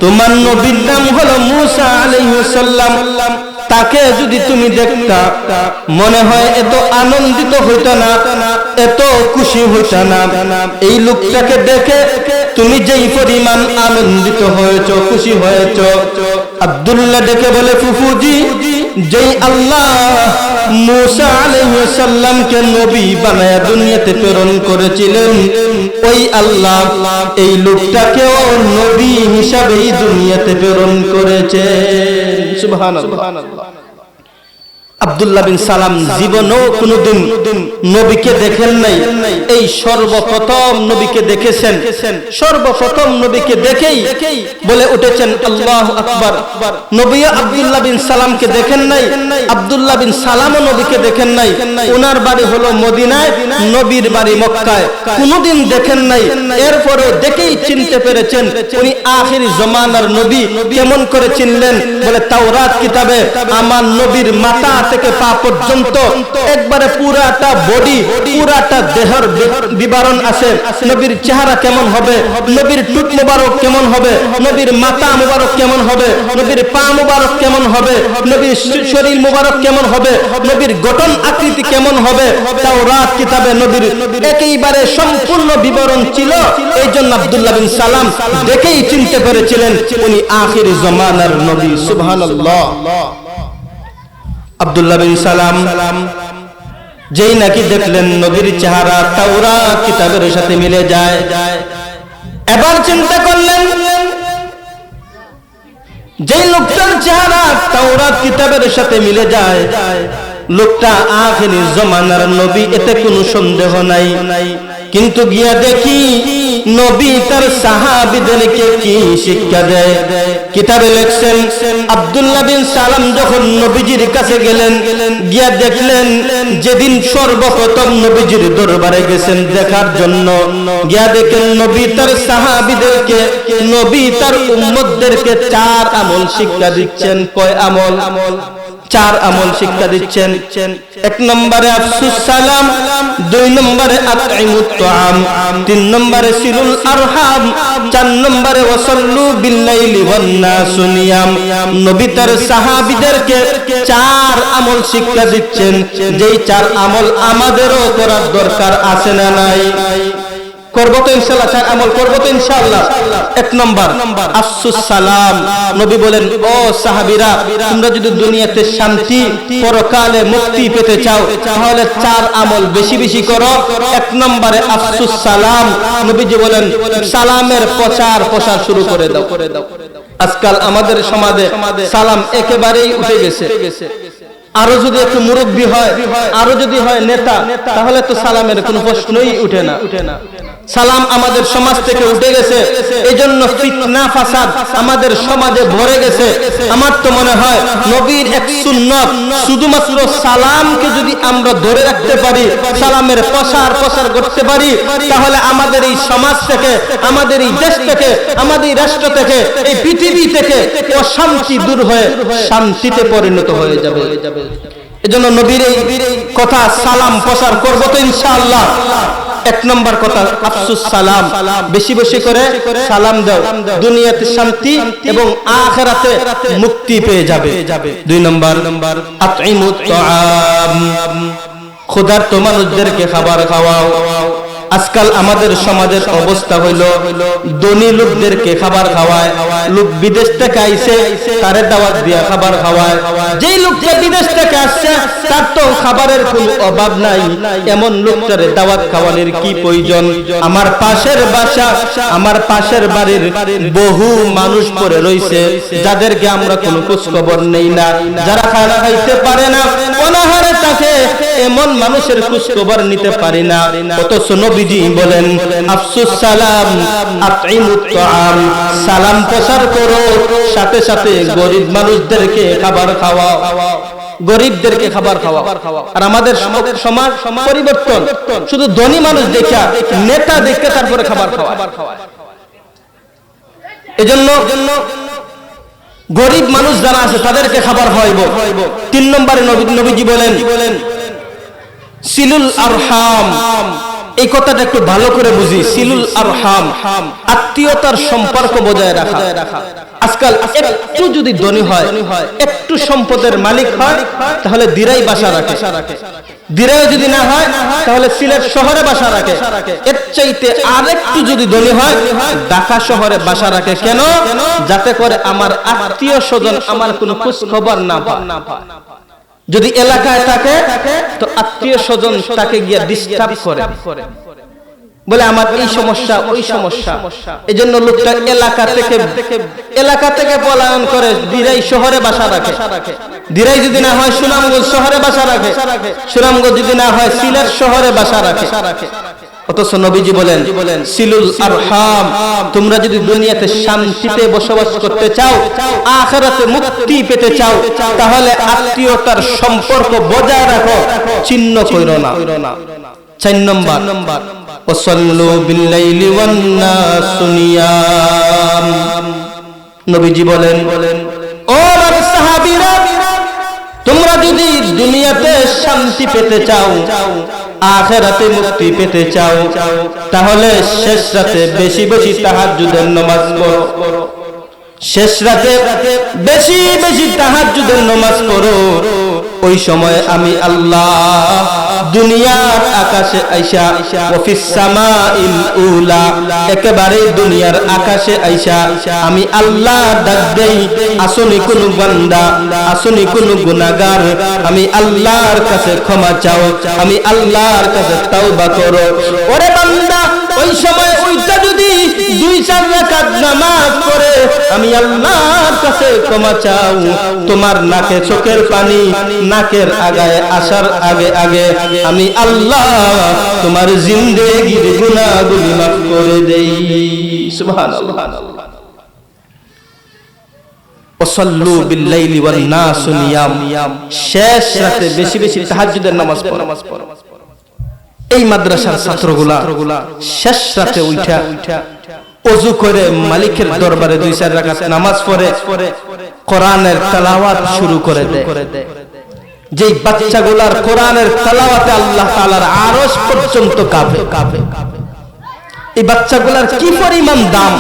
তোমার নবীর নাম হলো মুসা আলাইহিস সালাম, তাকে যদি তুমি দেখতা মনে হয় এত আনন্দিত হইতো না, এত খুশি হইতো না। এই লোকটাকে দেখে তুমি যেই পরিমাণ আনন্দিত হয়েছো, খুশি হয়েছো। আব্দুল্লাহ ডেকে বলে, ফুফুজি, যেই আল্লাহ মুসা আলাইহিস সালামকে নবী বানায়া দুনিয়াতে প্রেরণ করেছিলেন, ওই আল্লাহ এই লোকটাকেও নবী হিসাবেই দুনিয়াতে প্রেরণ করেছেন। সুবহানাল্লাহ। আব্দুল্লাহ বিন সালাম জীবনেও কোনোদিন নবীকে দেখেন নাই, এই সর্বপ্রথম নবীকে দেখেছেন। সর্বপ্রথম নবীকে দেখেই বলে উঠেছেন আল্লাহু আকবার। নবী আব্দুল্লাহ বিন সালামকে দেখেন নাই, আব্দুল্লাহ বিন সালামও নবীকে দেখেন নাই। ওনার বাড়ি হলো মদিনায়, নবীর বাড়ি মক্কায়, কোনোদিন দেখেন নাই। এরপরেও দেখেই চিনতে পেরেছেন উনি আখিরি জমানার নবী। কেমন করে চিনলেন? বলে তাওরাত কিতাবে আমার নবীর মাথা থেকে পা পর্যন্ত একবারে পুরাটা বডি, পুরাটা দেহের বিবরণ আছে। নবীর চেহারা কেমন হবে, নবীর টুট মুবারক কেমন হবে, নবীর মাথা মুবারক কেমন হবে, নবীর পা মুবারক কেমন হবে, নবীর শরীর মুবারক কেমন হবে, নবীর গঠন আকৃতি কেমন হবে, তাওরাত কিতাবে নবীর একেবারে সম্পূর্ণ বিবরণ ছিল। এই জন্য আব্দুল্লাহ বিন সালাম দেখেই চিনতে পেরেছিলেন উনি আখির জামানার নবী। সুবহানাল্লাহ। আব্দুল্লাহ বিন সালাম যেই নাকি দেখলেন নবীর চেহারা তাওরাত কিতাবের সাথে মিলে যায়, এবার চিন্তা করলেন যেই লোকটার চেহারা তাওরাত কিতাবের সাথে মিলে যায়, লোকটা আখির জামানার নবী, এতে কোনো সন্দেহ নাই। কিন্তু গিয়া দেখি নবী তার সাহাবীদেরকে কি শিক্ষা দেয়। কিতাবে লেখছেন আব্দুল্লাহ বিন সালাম যখন নবীজির কাছে গেলেন, গিয়া দেখলেন যেদিন সর্বপ্রথম নবীজির দরবারে গেছেন দেখার জন্য, গিয়া দেখেন নবী তার সাহাবীদেরকে, নবী তার উম্মতদেরকে 4 আমল শিক্ষা দিচ্ছেন। কয় আমল? 4 আমল শিক্ষা দিচ্ছেন। 1 নম্বরে আফসুস সালাম, 2 নম্বরে আতঈমুত তুআম, 3 নম্বরে সিলুল আরহাম, 4 নম্বরে ওয়াসাল্লু বিল্লাইলি ওয়ান নাসু নিয়াম। নবী তার সাহাবীদেরকে 4 আমল শিক্ষা দিচ্ছেন, যেই 4 আমল আমাদেরও করার দরকার আছে না নাই? করবো তো ইনশাআল্লাহ, 4 আমল করবো তো ইনশাআল্লাহ। 1 নম্বর আফসুস সালাম। নবী বলেন, ও সাহাবীরা, তোমরা যদি দুনিয়াতে শান্তি, পরকালে মুক্তি পেতে চাও, তাহলে 4 আমল বেশি বেশি করো। 1 নম্বরে আফসুস সালাম। নবীজি বলেন, সালামের প্রচার প্রসার শুরু করে দাও। আজকাল আমাদের সমাজে সালাম একেবারেই উঠে গেছে। আরো যদি একটু মুরব্বী হয়, আরো যদি হয় নেতা, তাহলে তো সালামের কোনো প্রশ্নই উঠে না। সালাম আমাদের সমাজ থেকে উঠে গেছে। এজন্য ফিতনা ফাসাদ আমাদের সমাজে ভরে গেছে। আমার তো মনে হয় নবীর এক সুন্নাত, শুধুমাত্র সালামকে যদি আমরা ধরে রাখতে পারি, সালামের প্রসার করতে পারি, তাহলে আমাদের এই সমাজ থেকে, আমাদের এই দেশ থেকে, আমাদের এই রাষ্ট্র থেকে, এই পৃথিবী থেকে অশান্তি দূর হয়ে শান্তিতে পরিণত হয়ে যাবে। এজন্য নবীর এই কথা সালাম প্রসার করব তো ইনশাআল্লাহ। 1 নম্বর কথা আফসুস সালাম, বেশি বেশি করে সালাম দাও, দুনিয়াতে শান্তি এবং আখিরাতে মুক্তি পেয়ে যাবে। 2 নম্বর আতঈমুত তুআম, ক্ষুধার্ত মানুষদেরকে খাবার খাওয়াও। আজকাল আমাদের সমাজের অবস্থা হইল ধনী লোকদেরকে খাবার খাওয়ায়, লোক বিদেশ থেকে আইছে তারে দাওয়াত দিয়া খাবার খাওয়ায়। যেই লোকটা বিদেশ থেকে আসছে তার তো খাবারের কোনো অভাব নাই, এমন লোকটারে দাওয়াত খাওয়ানোর কি প্রয়োজন? আমার পাশের বাসা, আমার পাশের বাড়ির বহু মানুষ পড়ে রইছে, যাদেরকে আমরা কোনো খোঁজ খবর নেই না, যারা খানা খাইতে পারে না, অনাহারে থাকে, এমন মানুষের খোঁজ খবর নিতে পারি না। অথচ নবীজি বলেন আফসুস সালাম আতঈমুত তুআম, সালাম প্রচার করো, সাথে সাথে গরিব মানুষদেরকে খাবার খাওয়াও, গরিবদেরকে খাবার খাওয়াও। আর আমাদের সমাজ পরিবর্তন, শুধু ধনী মানুষ দেখা, নেতা দেখে তারপরে খাবার খাওয়ায়। এজন্য গরিব মানুষ যারা আছে তাদেরকে খাবার খাওয়াইব। 3 নম্বরে নবীজি বলেন সিলুল আরহাম। এই কথাটা একটু ভালো করে বুঝি। সিলুল আরহাম, আত্মীয়তার সম্পর্ক বজায় রাখা। আজকাল একটু যদি ধনী হয়, একটু সম্পদের মালিক হয়, তাহলে দিরাই বাসা রাখে। দিরাই যদি না হয়, তাহলে সিলেট শহরে বাসা রাখে। এর চাইতে আরেকটু যদি ধনী হয়, ঢাকা শহরে বাসা রাখে। কেন? যাতে করে আমার আত্মীয় স্বজন আমার কোনো খোঁজ খবর না পায়। যদি এলাকায় থাকে তো আত্মীয় স্বজন তাকে গিয়ে ডিস্টার্ব করে, বলে আমার এই সমস্যা, ওই সমস্যা। এজন্য লোকটা এলাকা থেকে পলায়ন করে দিরাই শহরে বাসা রাখে। দিরাই যদি না হয় সুনামগঞ্জ শহরে বাসা রাখে, সুনামগঞ্জ যদি না হয় সিলেট শহরে বাসা রাখে। অথচ নবীজি বলেন সিলুল আরহাম, তোমরা যদি দুনিয়াতে শান্তিতে বসবাস করতে চাও, আখিরাতে মুক্তি পেতে চাও, তাহলে আত্মীয়তার সম্পর্ক বজায় রাখো, ছিন্ন কইরো না। 4 নম্বর ওয়াসাল্লু বিল্লাইলি ওয়ান নাসু নিয়াম। নবীজি বলেন, ও আমার সাহাবীরা, তোমরা যদি দুনিয়াতে শান্তি পেতে চাও, আখিরাতে মুক্তি পেতে চাও, তাহলে শেষ রাতে বেশি বেশি তাহাজ্জুদের নামাজ পড়ো। শেষ রাতে বেশি বেশি তাহাজ্জুদের নামাজ পড়ো। ওই সময় আমি আল্লাহ দুনিয়ার আকাশে আইসা, ওয়াফিস সামাইল উলা, একেবারে দুনিয়ার আকাশে আইসা আমি আল্লাহ ডাক দেই, আসনি কোন বান্দা, আসনি কোন গুনাহগার, আমি আল্লাহর কাছে ক্ষমা চাও, আমি আল্লাহর কাছে তাওবা করো। ওরে বান্দা, ওই সময় ওইটা যদি 2-4 রাকাত নামাজ পড়ে আমি আল্লাহর কাছে ক্ষমা চাও, তোমার নাকে চোখের পানি নাকের আগায় আসার আগে আগে আমি আল্লাহ তোমার জিন্দেগির গুনাহগুলি মাফ করে দেই। সুবহানাল্লাহ। ওয়াসাল্লু বিল-লাইলি ওয়ান-নাসু নিয়াম, শেষ রাতে বেশি বেশি তাহাজ্জুদের নামাজ পড়ো। এই মাদ্রাসার ছাত্রগুলা শেষ রাতে উঠা ওযু করে মালিকের দরবারে 2-4 রাকাত নামাজ পড়ে কোরআনের তেলাওয়াত শুরু করে দেয়। যেই বাচ্চাগুলার কোরআনের তেলাওয়াতে আল্লাহ তাআলার আরশ পর্যন্ত কাঁপে। এই বাচ্চাগুলার কি পরিমাণ দাম!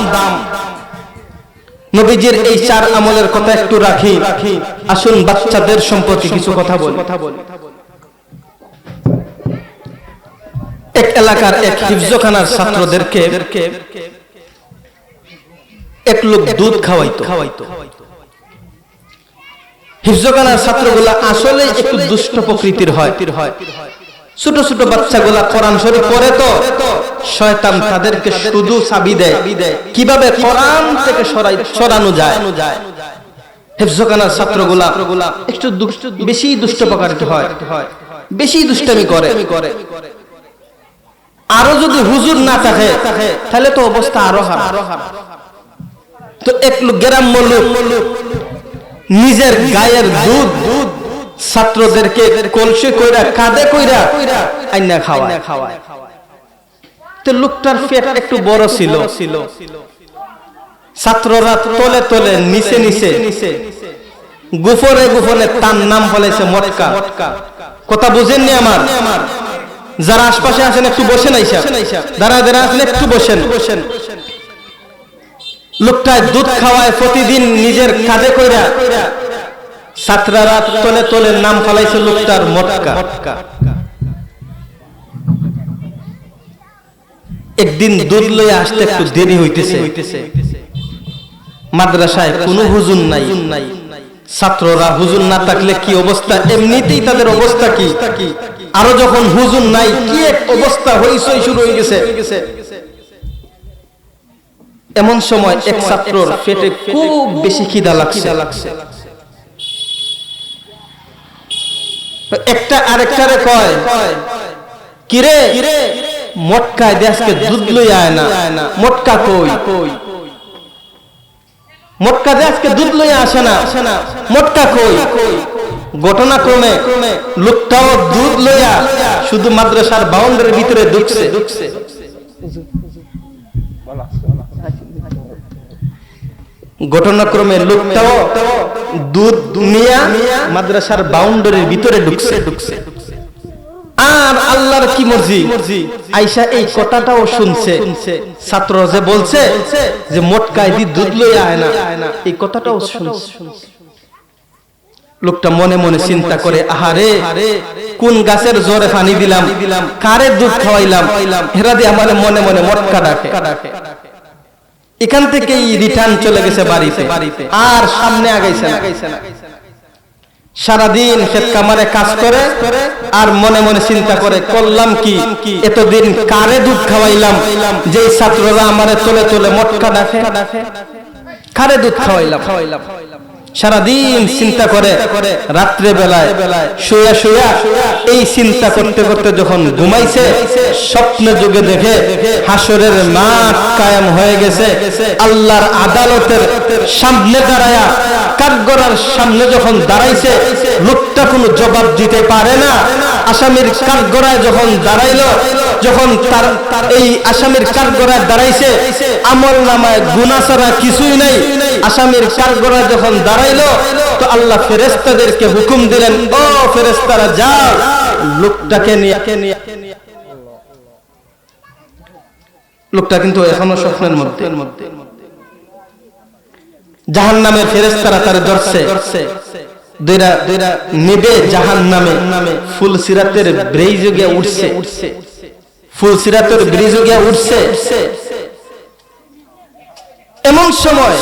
নবীজির এই 4 আমলের কথা একটু রাখি, আসুন বাচ্চাদের সম্পর্কে কিছু কথা বলি। এক এলাকার এক হিফজখানার ছাত্রদেরকে এক লোক দুধ খাওয়াইতো। হিফজখানার ছাত্রগুলা আসলে একটু দুষ্ট প্রকৃতির হয়। ছোট ছোট বাচ্চাগুলা কোরআন শরীফ পড়ে তো শয়তান তাদেরকে শুধু চাবি দেয় কিভাবে কোরআন থেকে সরানো যায়। হিফজখানার ছাত্রগুলা একটু বেশি দুষ্ট প্রকৃতির হয়, বেশি দুষ্টামি করে। আরো যদি হুজুর না থাকে তাহলে তো অবস্থা আরো খারাপ। তো এক লোক গ্রাম্য লোক নিজের গায়ের দুধ ছাত্রদেরকে কলসি কইরা কাঁধে কইরা আইনা খাওয়ায়। তো লোকটার পেট একটু বড় ছিল। ছাত্ররা তলে তলে নিচে নিচে গোপনে গোপনে তার নাম বলেছে মটকা। কথা বুঝেননি আমার? যারা আশপাশে আছেন একটু বসেন, যারা আছেন একটু বসেন। লোকটায় দুধ খাওয়ায় প্রতিদিন নিজের কাঁধে কইরা, ছাত্ররা তলে তলে নাম ফলাইছে লোকটার মটকা। একদিন দুধ লইয়া আসতে একটু দেরি হইতেছে। মাদ্রাসায় কোনো হুজুর নাই। ছাত্ররা হুজুর না থাকলে কি অবস্থা, এমনিতেই তাদের অবস্থা কি, আরো যখন হুজুর নাই কি এক অবস্থা হইচই শুরু হয়ে গেছে। এমন সময় এক ছাত্রর পেটে খুব বেশি খিদা লাগছে। একটা আরেকটারে কয়, কিরে মটকা দে আজকে দুধ লই আয় না। মটকা কই? মটকা দে আজকে দুধ লই আসে না। মটকা কই? ঘটনাক্রমে লোকটাও দুধ লইয়া শুধু মাদ্রাসার বাউন্ডারির ভিতরে ঢুকছে। ঘটনাক্রমে লোকটাও দুধ নিয়া মাদ্রাসার বাউন্ডারির ভিতরে ঢুকছে। আর আল্লাহর কি মর্জি, আয়েশা এই কথাটাও শুনছে। ছাত্র যে বলছে যে মটকায় দি দুধ লইয়া আয় না, এই কথাটাও শুনছে। লোকটা মনে মনে চিন্তা করে, আহারে কোন গাছের জোরে পানি দিলাম, কারে দুধ খাওয়াইলাম, হেরা দিয়ে আমার মনে মনে মটকা ডাকে। এখান থেকেই রিটার্ন চলে গেছে বাড়িতে, আর সামনে আগাইছে না। সারাদিন ক্ষেত কামারে কাজ করে আর মনে মনে চিন্তা করে, করলাম কি, এতদিন কারে দুধ খাওয়াইলাম, যে ছাত্ররা আমারে তলে তলে মটকা ডাকে, কারে দুধ খাওয়াইলাম। সারাদিন চিন্তা করে, রাত্রে বেলায় শুয়া শুয়া এই চিন্তা করতে করতে যখন ঘুমাইছে, স্বপ্নে যুগে দেখে হাসরের মাঠ কায়েম হয়ে গেছে। আল্লাহর আদালতের সামনে দাঁড়ায়া, কাঠগড়ার সামনে যখন দাঁড়াইছে, লোকটা কোনো জবাব দিতে পারে না। আসামির কাঠগড়ায় যখন দাঁড়াইলো, যখন তার এই আসামির কাঠগড়ায় দাঁড়াইছে, আমল নামায় গুনাহ ছাড়া কিছুই নাই। আসামির কাঠগড়ায় যখন দাঁড়াইলো তো আল্লাহ ফেরেশতাদেরকে হুকুম দিলেন, ও ফেরেশতারা যাও লোকটাকে নিয়ে। লোকটা কিন্তু এখনো স্বপ্নের মধ্যে। জাহান্নামের ফেরেশতারা তারে ধরছে, দুইরা নেবে জাহান্নামে ফুলসিরাতের ব্রিজে গিয়ে উঠছে, ফুলসিরাতের ব্রিজে গিয়ে উঠছে। এমন সময়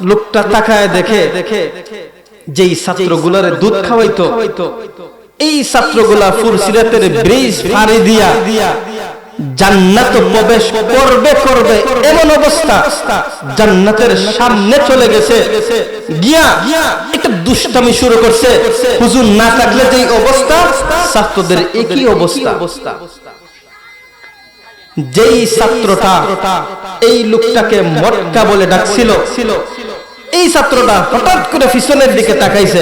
লোকটা তাকায় দেখে যেই ছাত্রগুলারে দুধ খাওয়াইতো এই ছাত্রগুলা ফুলসিরাতের ব্রিজ পাড়ি দিয়া জান্নাত প্রবেশ করবে এমন অবস্থা, জান্নাতের সামনে চলে গেছে, গিয়া একটা দুষ্টামি শুরু করছে। হুজুর না থাকলে যেই অবস্থা, ছাত্রদের একই অবস্থা। যেই ছাত্রটা এই লোকটাকে মটকা বলে ডাকছিল, এই ছাত্রটা হঠাৎ করে পিছনের দিকে তাকাইছে,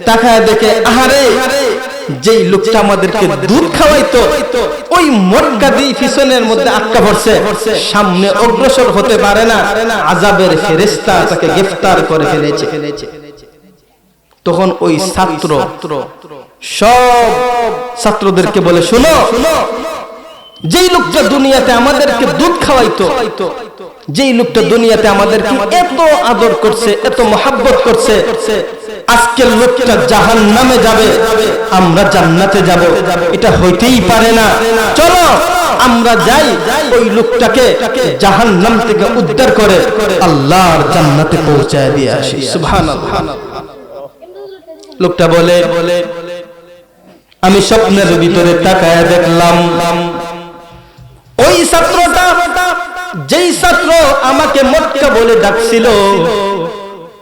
তাকায় দেখে আহারে যেই লোকটা আমাদেরকে দুধ খাওয়াইতো ওই মটকা দিয়ে পিছনের মধ্যে আটকা পড়ছে, সামনে অগ্রসর হতে পারে না, আযাবের ফেরেশতা তাকে গ্রেফতার করে ফেলেছে। তখন ওই ছাত্র সব ছাত্রদেরকে বলে, শোনো, যেই লোকটা দুনিয়াতে আমাদেরকে দুধ খাওয়াইতো, যেই লোকটা দুনিয়াতে আমাদেরকে এত আদর করছে, এত মহব্বত করছে, আজকের লোকটা জাহান্নামে যাবে, আমরা জান্নাতে যাব, এটা হইতেই পারে না। চলো আমরা যাই, ওই লোকটাকে জাহান্নাম থেকে উদ্ধার করে আল্লাহর জান্নাতে পৌঁছায় দিয়ে আসি। সুবহানাল্লাহ। লোকটা বলে, আমি স্বপ্নের ভিতরে তাকায় দেখলাম ওই ছাত্রটা, যেই ছাত্র আমাকে মটকা বলে ডাকছিল,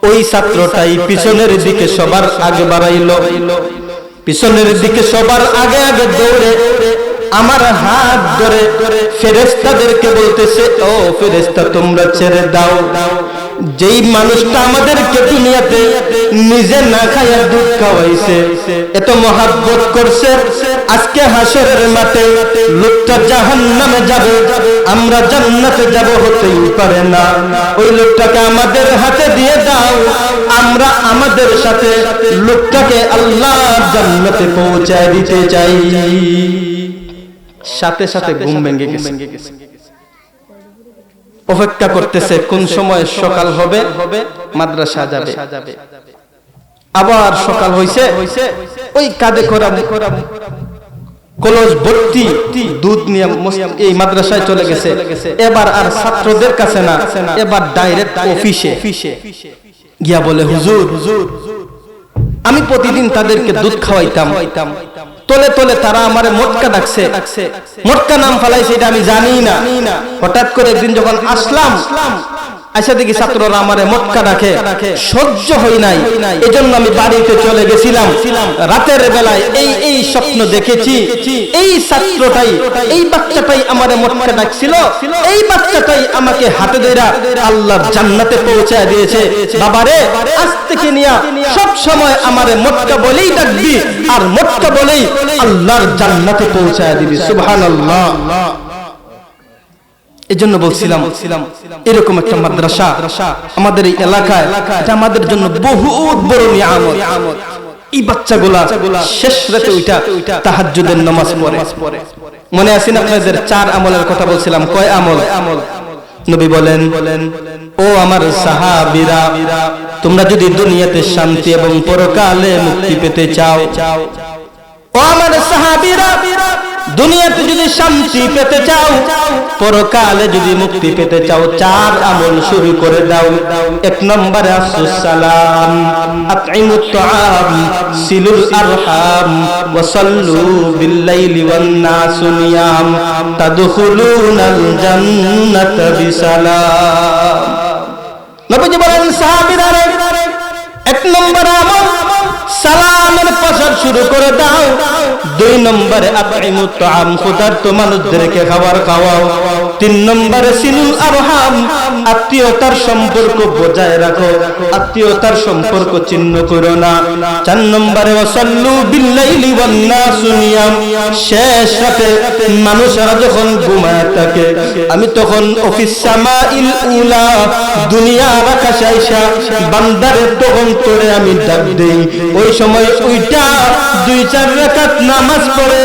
ওই ছাত্রটাই পিছনের দিকে সবার আগে বাড়াইলো, পিছনের দিকে সবার আগে আগে দৌড়ে আমার হাত ধরে ফেরেশতাদেরকে বলতেছে, ও ফেরেশতা তোমরা ছেড়ে দাও, যেই মানুষটা আমাদেরকে দুনিয়াতে নিজে না খাইয়া দুধ খাওয়াইছে, এত মহব্বত করছে, আজকে হাসরের মাঠে লোকটা জাহান্নামে যাবে, আমরা জান্নাতে যাব, হতেই পারে না। ওই লোকটাকে আমাদের হাতে দিয়ে দাও, আমরা আমাদের সাথে লোকটাকে আল্লাহর জান্নাতে পৌঁছায় দিতে চাই। সাথে সাথে ঘুম ভেঙে গেছে, অপেক্ষা করতেছে কোন সময় সকাল হবে, মাদ্রাসা যাবে। আবার সকাল হইছে, ওই কাঁধে করা কলস ভর্তি দুধ নিয়ে এই মাদ্রাসায় চলে গেছে। এবার আর ছাত্রদের কাছে না, এবার ডাইরেক্ট অফিসে গিয়া বলে, হুজুর আমি প্রতিদিন তাদেরকে দুধ খাওয়াইতাম, তলে তলে তারা আমারে মটকা ডাকছে, মটকা নাম ফেলাইছে এটা আমি জানি না। হঠাৎ করে একদিন যখন আসলাম, আইসা দেখি ছাত্ররা আমারে মটকা ডাকে, সহ্য হই নাই, এজন্য আমি বাড়িতে চলে গেছিলাম। রাতের বেলায় এই স্বপ্ন দেখেছি, এই ছাত্রটাই, এই বাচ্চাটাই আমারে মটকা ডাকছিল, এই বাচ্চাটাই আমাকে হাতে ধরে আল্লাহর জান্নাতে পৌঁছায় দিয়েছে। বাবারে আজ থেকে নিয়া সব সময় আমারে মটকা বলেই ডাকবি, আর মটকা বলেই আল্লাহর জান্নাতে পৌঁছায় দিবি। সুবহানাল্লাহ। এজন্য বলছিলাম এরকম একটা মাদ্রাসা আমাদের এই এলাকায়, এটা আমাদের জন্য বহুত বড় নিয়ামত। এই বাচ্চাগুলা শেষ রাতে ওইটা তাহাজ্জুদের নামাজ পড়ে। মনে আছে না আপনাদের 4 আমলের কথা বলছিলাম? কয় আমল? নবী বলেন, ও আমার সাহাবীরা, তোমরা যদি দুনিয়াতে শান্তি এবং পরকালে মুক্তি পেতে চাও, ও আমার সাহাবীরা, দুনিয়াতে যদি শান্তি পেতে চাও, পরকালে যদি মুক্তি পেতে চাও, 4 আমল শুরু করে দাও। 1 নম্বরে আসুস সালাম, আতইমুত তাআম, সিলুল আরহাম, ওয়া সাল্লু বিল লাইলি ওয়ান নাসু নিয়াম, তাদখুলুনাল জান্নাতা বিসালাম। নবীজি বলেন, সাহাবীরা 1 নম্বর আমল সালামের প্রচার শুরু করে দাও। 2 নম্বরে আতইমুত তাআম, ক্ষুধার্ত মানুষদেরকে খাবার খাওয়াও। 3 নম্বরে সিলুল আরহাম, আত্মীয়তার সম্পর্ক বজায় রাখো, আত্মীয়তার সম্পর্ক ছিন্ন করো না। 4 নম্বরে ওয়াসাল্লু বিল্লাইলি ওয়ান নাসু নিয়াম, শেষ রাতে মানুষেরা যখন ঘুমায় থাকে আমি তখন অফিস সামাইল উলা দুনিয়ার আকাশে আইসা বান্দারে তখন করে আমি ডাক দেই। ওই সময় ওইটা 2-4 রাকাত নামাজ পড়ে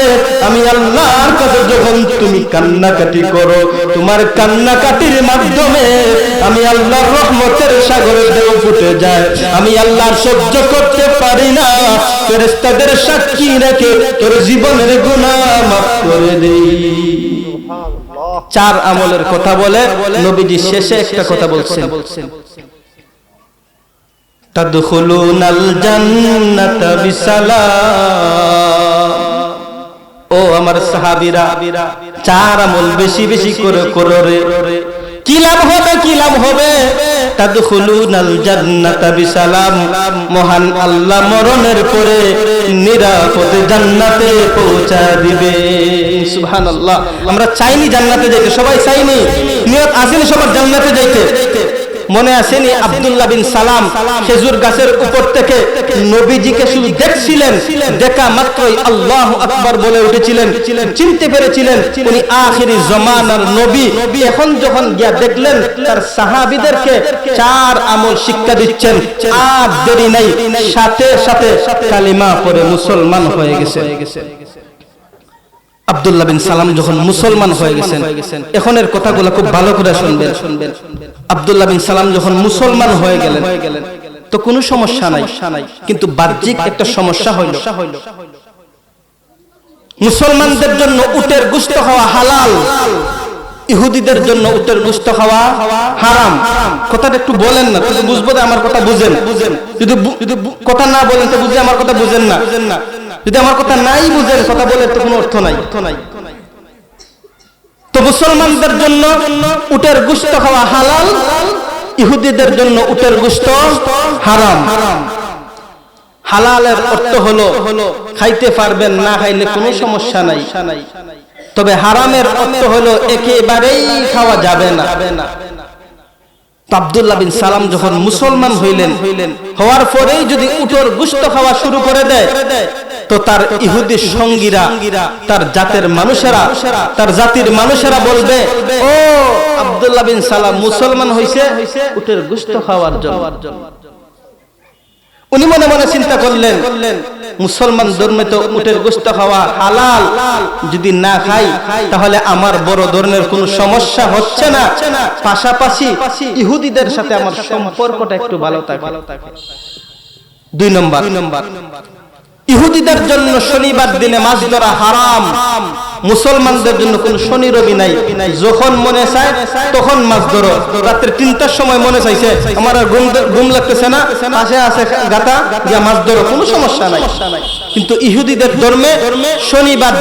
আমি আল্লাহর কাছে যখন তুমি কান্নাকাটি করো, তোমার কান্নাকাটির মাধ্যমে আমি আল্লাহর রহমতের সাগরে ঢেউ ফুটে যায়। আমি আল্লাহর সহ্য করতে পারি না, ফেরেশতাদের সাক্ষী রেখে তোর জীবনের গুনাহ মাফ করে দেই। 4 আমলের কথা বলে নবীজি শেষে একটা কথা বলছেন, তাদখুলুনাল জান্নাতা বিসালাম। ও আমার সাহাবীরা, 4 আমল বেশি বেশি করে করো রে। কি লাভ হবে, কি লাভ হবে? তাদখুলুনাল জান্নাতা বিসালাম, মহান আল্লাহ মরণের পরে নিরাপদে জান্নাতে পৌঁছা দিবে। সুবহানাল্লাহ। আমরা চাইনি জান্নাতে যাইতে, সবাই চাইনি, নিয়ত আসেনি সবার জান্নাতে যাইতে। মনে আসেনি আব্দুল্লাহ বিন সালাম খেজুর গাছের উপর থেকে নবীজিকে শুধু দেখছিলেন, দেখা মাত্রই আল্লাহু আকবার বলে উঠেছিলেন, চিনতে পেরেছিলেন উনি আখিরি জামানার নবী। এখন যখন গিয়া দেখলেন তার সাহাবীদেরকে 4 আমল শিক্ষা দিচ্ছেন, আর দেরি নাই, সাথে সাথে কালিমা পড়ে মুসলমান হয়ে গেছে। আব্দুল্লাহ বিন সালাম যখন মুসলমান হয়ে গেছেন, এখনের কথাগুলো খুব ভালো করে শুনবেন। আব্দুল্লাহ বিন সালাম যখন মুসলমান হয়ে গেলেন তো কোনো সমস্যা নাই, কিন্তু বাহ্যিক একটা সমস্যা হইল। মুসলমানদের জন্য উটের গোশত খাওয়া হালাল, ইহুদিদের জন্য উটের গোশত খাওয়া হারাম। কথাটা একটু বলেন না, যদি বুঝবো আমার কথা বুঝেন, যদি কথা না বলেন তো বুঝে আমার কথা বুঝেন না, যদি আমার কথা নাই বুঝেন কথা বলে তো কোনো অর্থ নাই। তো মুসলমানদের জন্য উটের গোশত খাওয়া হালাল, ইহুদিদের জন্য উটের গোশত হারাম। হালালের অর্থ হলো খাইতে পারবেন, না খাইলে কোনো সমস্যা নাই। তবে হারামের অর্থ হলো একেবারেই খাওয়া যাবে না। আব্দুল্লাহ বিন সালাম যখন মুসলমান হইলেন, হওয়ার পরেই যদি উটের গোশত খাওয়া শুরু করে দেয় তো তার ইহুদি সঙ্গীরা, তার জাতের মানুষেরা, তার জাতির মানুষেরা বলবে, ও আব্দুল্লাহ বিন সালাম মুসলমান হইছে উটের গোশত খাওয়ার জন্য। উনি মনে মনে চিন্তা করলেন, মুসলমান ধর্মে তো উটের গোশত খাওয়া হালাল, যদি না খাই তাহলে আমার বড় ধরনের কোনো সমস্যা হচ্ছে না, পাশাপাশি ইহুদিদের সাথে আমার সম্পর্কটা একটু ভালো থাকে। 2 নম্বর, ইহুদিদের জন্য শনিবার দিনে মাছ ধরা হারাম, মুসলমানদের জন্য কোনো শনি রবি নাই। যখন মনে চায় তখন মাছ ধরো। রাত্রে 3টার সময় মনে চাইছে আমার ঘুম লাগতেছে না, পাশে আছে গাতা, গিয়া মাছ ধরো, কোনো সমস্যা নাই। কিন্তু ইহুদিদের ধর্মে শনিবার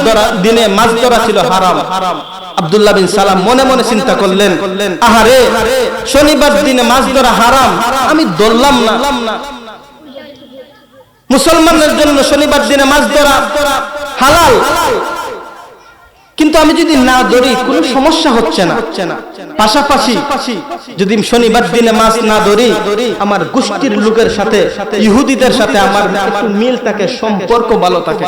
দিনে মাছ ধরা ছিল হারাম। আব্দুল্লাহ বিন সালাম মনে মনে চিন্তা করলেন, আহারে শনিবার দিনে মাছ ধরা হারাম, আমি ধরলাম না। মুসলমানদের জন্য শনিবার দিনে মাছ ধরা হালাল, কিন্তু আমি যদি না ধরি কোনো সমস্যা হচ্ছে না। পাশাপাশি যদি শনিবার দিনে মাছ না ধরি, আমার গোষ্ঠীর লোকের সাথে, ইহুদিদের সাথে আমার একটু মিল থাকে, সম্পর্ক ভালো থাকে।